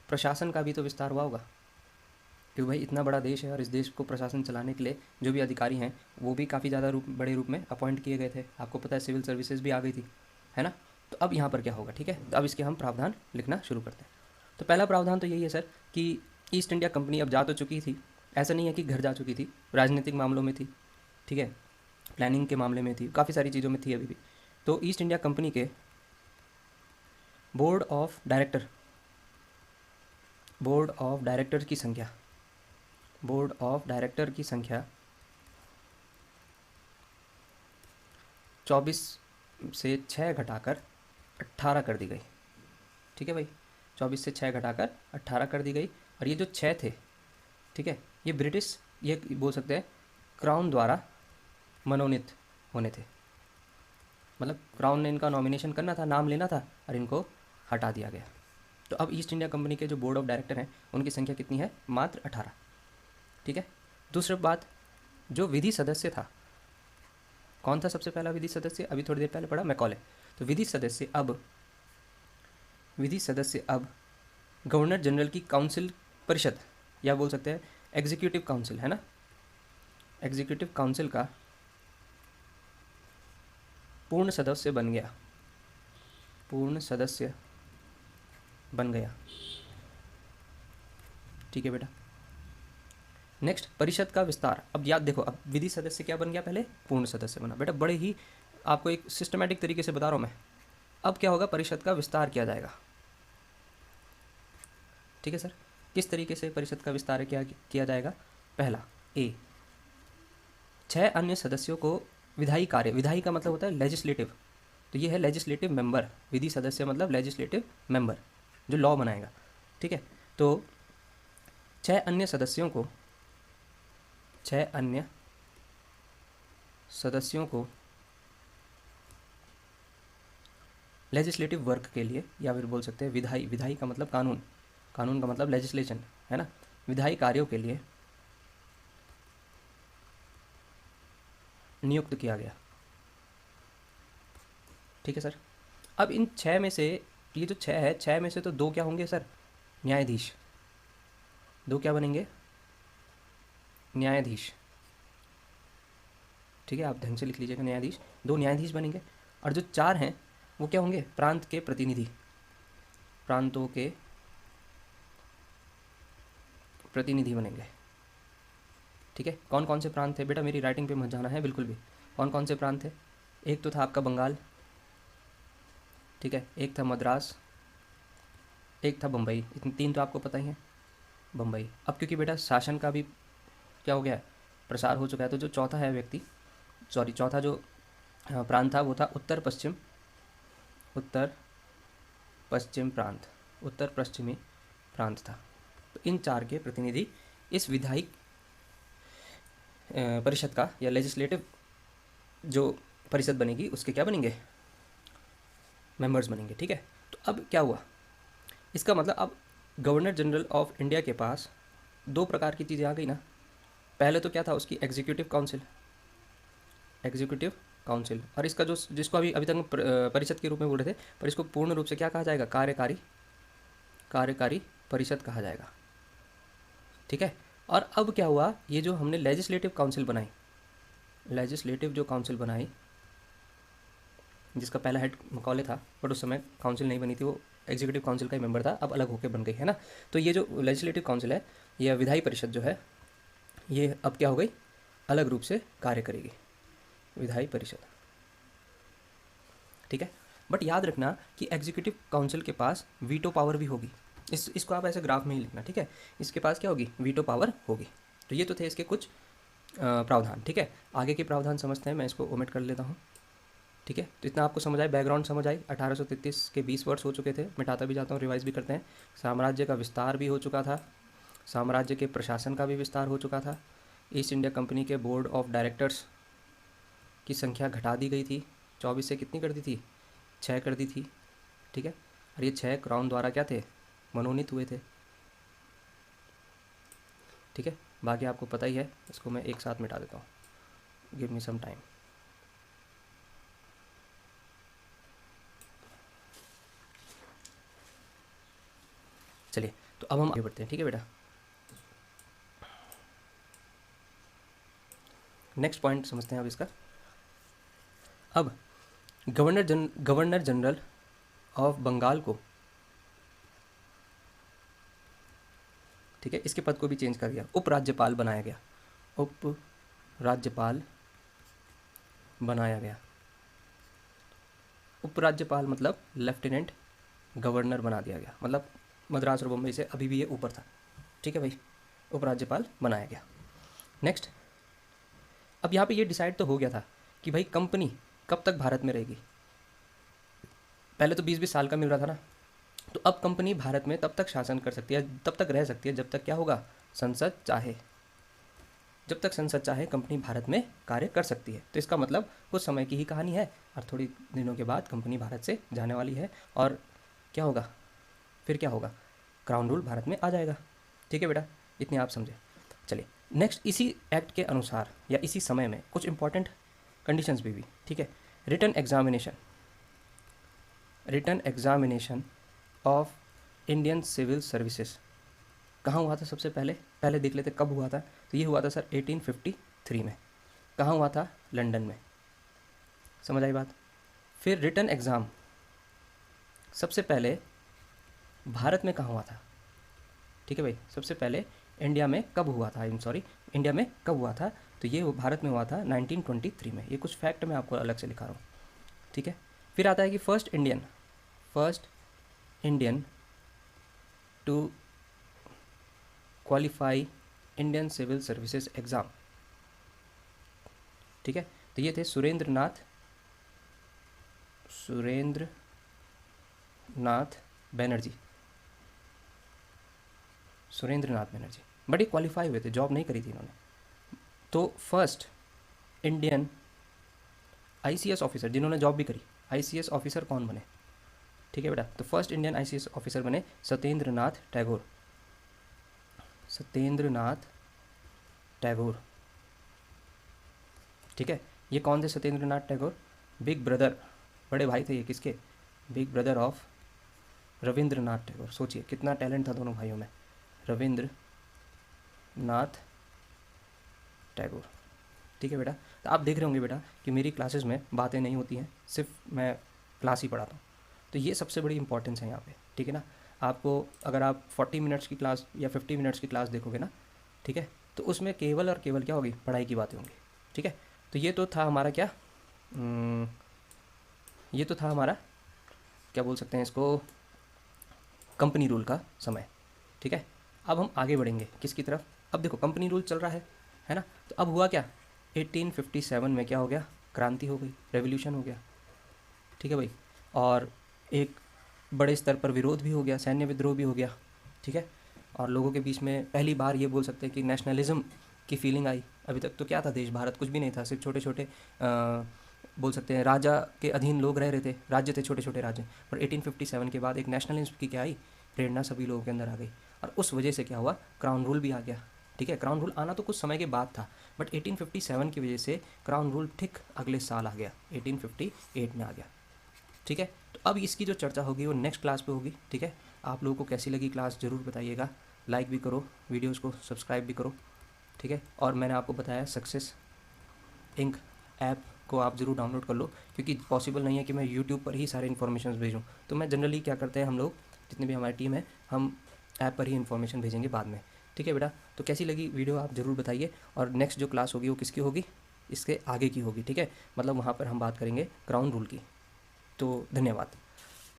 [SPEAKER 1] प्रशासन का भी तो विस्तार हुआ होगा, क्योंकि भाई इतना बड़ा देश है और इस देश को प्रशासन चलाने के लिए जो भी अधिकारी हैं वो भी काफ़ी ज़्यादा बड़े रूप में अपॉइंट किए गए थे। आपको पता है सिविल सर्विसेज भी आ गई थी, है ना। तो अब यहाँ पर क्या होगा, ठीक है। तो अब इसके हम प्रावधान लिखना शुरू करते हैं। तो पहला प्रावधान तो यही है सर कि ईस्ट इंडिया कंपनी अब जा तो चुकी थी, ऐसा नहीं है कि घर जा चुकी थी, राजनीतिक मामलों में थी, ठीक है, प्लानिंग के मामले में थी, काफ़ी सारी चीज़ों में थी अभी भी। तो ईस्ट इंडिया कंपनी के बोर्ड ऑफ डायरेक्टर की संख्या 24 से 6 घटाकर 18 कर दी गई, ठीक है भाई। 24 से 6 घटाकर 18 कर दी गई। और ये जो 6 थे, ठीक है, ये ब्रिटिश, ये बोल सकते हैं क्राउन द्वारा मनोनीत होने थे, मतलब क्राउन ने इनका नॉमिनेशन करना था, नाम लेना था, और इनको हटा दिया गया। तो अब ईस्ट इंडिया कंपनी के जो बोर्ड ऑफ डायरेक्टर हैं उनकी संख्या कितनी है? मात्र 18, ठीक है। दूसरी बात, जो विधि सदस्य था, कौन था सबसे पहला विधि सदस्य? अभी थोड़ी देर पहले पढ़ा, मैकॉले। तो विधि सदस्य अब गवर्नर जनरल की काउंसिल परिषद, या बोल सकते हैं एग्जीक्यूटिव काउंसिल, है ना, एग्जीक्यूटिव काउंसिल का पूर्ण सदस्य बन गया, पूर्ण सदस्य बन गया। ठीक है बेटा। नेक्स्ट, परिषद का विस्तार। अब याद देखो, अब विधि सदस्य क्या बन गया, पहले पूर्ण सदस्य बना। बेटा बड़े ही आपको एक सिस्टमेटिक तरीके से बता रहा हूँ मैं। अब क्या होगा, परिषद का विस्तार किया जाएगा। ठीक है सर, किस तरीके से परिषद का विस्तार किया जाएगा? पहला, ए, 6 अन्य सदस्यों को विधायी कार्य, विधायी का मतलब होता है लेजिस्लेटिव, तो ये है लेजिस्लेटिव मेंबर। विधि सदस्य मतलब लेजिस्लेटिव मेंबर जो लॉ बनाएगा। ठीक है, तो 6 अन्य सदस्यों को लेजिस्लेटिव वर्क के लिए, या फिर बोल सकते हैं विधायी, विधायी का मतलब कानून, कानून का मतलब लेजिस्लेशन, है ना, विधायी कार्यों के लिए नियुक्त किया गया। ठीक है सर। अब इन 6 में से, ये जो 6 है, 6 में से तो 2 क्या होंगे सर, न्यायाधीश। 2 क्या बनेंगे, न्यायाधीश। ठीक है, आप ढंग से लिख लीजिएगा, न्यायाधीश, 2 न्यायाधीश बनेंगे। और जो 4 हैं वो क्या होंगे, प्रांत के प्रतिनिधि, प्रांतों के प्रतिनिधि बनेंगे। ठीक है, कौन कौन से प्रांत थे बेटा, मेरी राइटिंग पे मत जाना है बिल्कुल भी। कौन कौन से प्रांत थे? एक तो था आपका बंगाल, ठीक है, एक था मद्रास, एक था बम्बई। इतने 3 तो आपको पता ही है, बम्बई। अब क्योंकि बेटा शासन का भी क्या हो गया है, प्रसार हो चुका है, तो जो चौथा है व्यक्ति, सॉरी चौथा जो प्रांत था वो था उत्तर पश्चिमी प्रांत था। तो इन 4 के प्रतिनिधि इस विधायी परिषद का, या लेजिस्लेटिव जो परिषद बनेगी उसके क्या बनेंगे, मेंबर्स बनेंगे। ठीक है, तो अब क्या हुआ, इसका मतलब अब गवर्नर जनरल ऑफ इंडिया के पास 2 प्रकार की चीज़ें आ गई ना। पहले तो क्या था, उसकी एग्जीक्यूटिव काउंसिल, और इसका जो, जिसको अभी तक हम परिषद के रूप में बोल रहे थे, पर इसको पूर्ण रूप से क्या कहा जाएगा, कार्यकारी परिषद कहा जाएगा। ठीक है, और अब क्या हुआ, ये जो हमने लेजिस्लेटिव काउंसिल बनाई, लेजिस्लेटिव जो काउंसिल बनाई, जिसका पहला हेड मकौले था, बट उस समय काउंसिल नहीं बनी थी, वो एग्जीक्यूटिव काउंसिल का ही मेंबर था, अब अलग होकर बन गई, है ना। तो ये जो लेजिस्लेटिव काउंसिल है, यह विधायी परिषद जो है, ये अब क्या हो गई, अलग रूप से कार्य करेगी, विधायी परिषद। ठीक है, बट याद रखना कि एग्जीक्यूटिव काउंसिल के पास वीटो पावर भी होगी। इसको आप ऐसे ग्राफ में ही लिखना। ठीक है, इसके पास क्या होगी, वीटो पावर होगी। तो ये तो थे इसके कुछ प्रावधान। ठीक है, आगे के प्रावधान समझते हैं, मैं इसको ओमिट कर लेता हूँ। ठीक है, तो इतना आपको समझ आई, बैकग्राउंड समझ आई। 1833 के 20 वर्ष हो चुके थे, मिटाता भी जाता हूँ, रिवाइज भी करते हैं। साम्राज्य का विस्तार भी हो चुका था, साम्राज्य के प्रशासन का भी विस्तार हो चुका था। ईस्ट इंडिया कंपनी के बोर्ड ऑफ डायरेक्टर्स की संख्या घटा दी गई थी, 24 से कितनी कर दी थी, 6 कर दी थी। ठीक है, और ये 6 क्राउन द्वारा क्या थे, मनोनीत हुए थे। ठीक है, बाकी आपको पता ही है, इसको मैं एक साथ मिटा देता हूँ, गिव मी सम टाइम। चलिए, तो अब हम आगे बढ़ते हैं। ठीक है बेटा, नेक्स्ट पॉइंट समझते हैं अब इसका। अब गवर्नर जनरल ऑफ बंगाल को, ठीक है, इसके पद को भी चेंज कर दिया, उपराज्यपाल बनाया गया, उपराज्यपाल बनाया गया। उपराज्यपाल मतलब लेफ्टिनेंट गवर्नर बना दिया गया, मतलब मद्रास और बम्बई से अभी भी ये ऊपर था। ठीक है भाई, उपराज्यपाल बनाया गया। नेक्स्ट, अब यहाँ पे ये डिसाइड तो हो गया था कि भाई कंपनी कब तक भारत में रहेगी। पहले तो 20-20 साल का मिल रहा था ना, तो अब कंपनी भारत में तब तक शासन कर सकती है, तब तक रह सकती है जब तक क्या होगा, संसद चाहे। जब तक संसद चाहे कंपनी भारत में कार्य कर सकती है। तो इसका मतलब कुछ समय की ही कहानी है, और थोड़ी दिनों के बाद कंपनी भारत से जाने वाली है, और क्या होगा, फिर क्या होगा, क्राउन रूल भारत में आ जाएगा। ठीक है बेटा, इतने आप समझे। चलिए नेक्स्ट, इसी एक्ट के अनुसार या इसी समय में कुछ इंपॉर्टेंट कंडीशंस पे भी, ठीक है। Written examination of Indian civil services कहाँ हुआ था सबसे पहले, पहले देख लेते कब हुआ था। तो ये हुआ था सर 1853 में। कहाँ हुआ था, लंदन में। समझ आई बात। फिर रिटन एग्ज़ाम सबसे पहले भारत में कहाँ हुआ था, ठीक है भाई। सबसे पहले इंडिया में कब हुआ था, इंडिया में कब हुआ था, तो ये भारत में हुआ था 1923 में। ये कुछ फैक्ट मैं आपको अलग से लिखा रहा हूँ, ठीक है। फिर आता है कि first Indian to qualify Indian civil services exam, ठीक है। तो ये थे सुरेंद्र नाथ बनर्जी। बड़े क्वालिफाई हुए थे, जॉब नहीं करी थी इन्होंने। तो फर्स्ट इंडियन आईसीएस ऑफिसर जिन्होंने जॉब भी करी, आईसीएस ऑफिसर कौन बने, ठीक है बेटा। तो फर्स्ट इंडियन आईसीएस ऑफिसर बने सत्येंद्र नाथ टैगोर, ठीक है। ये कौन थे सत्येंद्र नाथ टैगोर, बिग ब्रदर, बड़े भाई थे ये किसके, big brother of Rabindranath Tagore. सोचिए कितना टैलेंट था दोनों भाइयों में, रविंद्र नाथ टैगोर, ठीक है बेटा। तो आप देख रहे होंगे बेटा कि मेरी क्लासेस में बातें नहीं होती हैं, सिर्फ मैं क्लास ही पढ़ाता हूँ। तो ये सबसे बड़ी इंपॉर्टेंस है यहाँ पे, ठीक है ना। आपको अगर आप 40 मिनट्स की क्लास या 50 मिनट्स की क्लास देखोगे ना, ठीक है, तो उसमें केवल और केवल क्या होगी, पढ़ाई की बातें होंगी, ठीक है। तो ये तो था हमारा क्या, ये तो था हमारा क्या बोल सकते हैं इसको, कंपनी रूल का समय, ठीक है। अब हम आगे बढ़ेंगे किसकी तरफ। अब देखो कंपनी रूल चल रहा है ना। तो अब हुआ क्या, 1857 में क्या हो गया, क्रांति हो गई, रेवोल्यूशन हो गया, ठीक है भाई। और एक बड़े स्तर पर विरोध भी हो गया, सैन्य विद्रोह भी हो गया, ठीक है। और लोगों के बीच में पहली बार ये बोल सकते हैं कि नेशनलिज्म की फीलिंग आई। अभी तक तो क्या था, देश भारत कुछ भी नहीं था, सिर्फ छोटे छोटे बोल सकते हैं राजा के अधीन लोग रह रहे थे, राज्य थे छोटे छोटे राज्य। और 1857 के बाद एक नेशनलिज्म की क्या आई, प्रेरणा सभी लोगों के अंदर आ गई। और उस वजह से क्या हुआ, क्राउन रूल भी आ गया, ठीक है। क्राउन रूल आना तो कुछ समय के बाद था, बट 1857 की वजह से क्राउन रूल ठीक अगले साल आ गया, 1858 में आ गया, ठीक है। तो अब इसकी जो चर्चा होगी वो नेक्स्ट क्लास पे होगी, ठीक है। आप लोगों को कैसी लगी क्लास ज़रूर बताइएगा, लाइक भी करो, वीडियोस को सब्सक्राइब भी करो, ठीक है। और मैंने आपको बताया सक्सेस इंक ऐप को आप ज़रूर डाउनलोड कर लो, क्योंकि पॉसिबल नहीं है कि मैं यूट्यूब पर ही सारे इन्फॉर्मेशन भेजूँ। तो मैं जनरली क्या करते हैं हम लोग, जितनी भी हमारी टीम है, हम ऐप पर ही इन्फॉर्मेशन भेजेंगे बाद में, ठीक है बेटा। तो कैसी लगी वीडियो आप ज़रूर बताइए। और नेक्स्ट जो क्लास होगी वो किसकी होगी, इसके आगे की होगी, ठीक है। मतलब वहाँ पर हम बात करेंगे क्राउन रूल की। तो धन्यवाद।